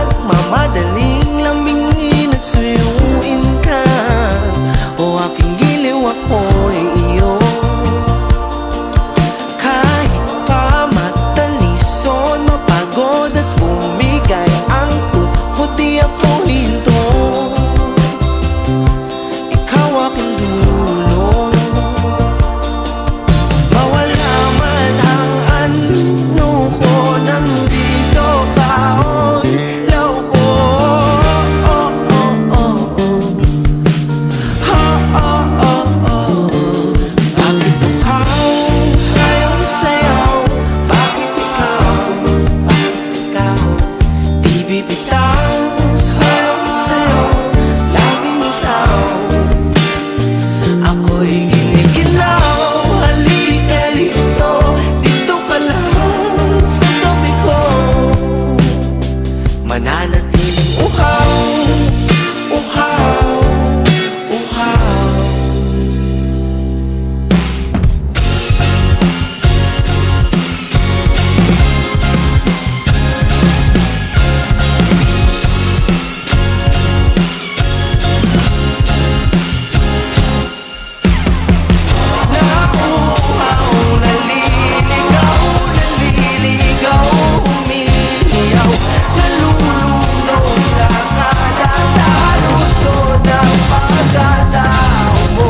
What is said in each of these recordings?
nagmamadaling lambingin at suyuin ka. O aking giliw, ako'y iyo. Kahit pa matalison, mapagod at bumigay ang tuhod, di ako hinto. Ikaw aking dulo. Mawala man ang ano ko, nandito ka, o ilaw ko. Oh, oh, oh, oh. Ha, oh, oh, oh. Bakit ikaw sayong-sayaw? Bakit ikaw? Di bibitaw, sayong-sayaw, laging ikaw. Ako'y giniginaw, halika rito, dito ka lang sa tabi ko. Mananatiling uhaw, uhaw, uhaw. Nauuhaw, naliligaw, naliligaw, umiiyaw, nalulunod sa kadadalot ng pagkatao mo.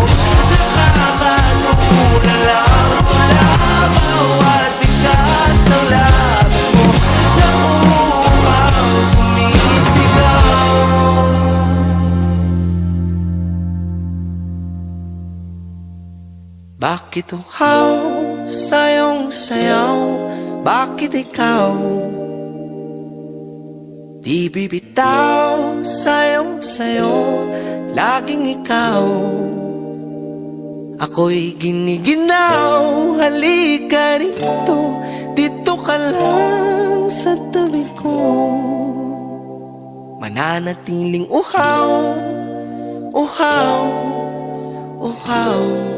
Nakakatulala mula bawat bigas ng labi mo. Nauuhaw, sumisigaw. Bakit uhaw, sayong-sayaw? Bakit ikaw? Di bibitaw, sayong-sayo, laging ikaw. Ako'y giniginaw, halika rito, dito ka lang sa tabi ko. Mananatiling uhaw, uhaw, uhaw.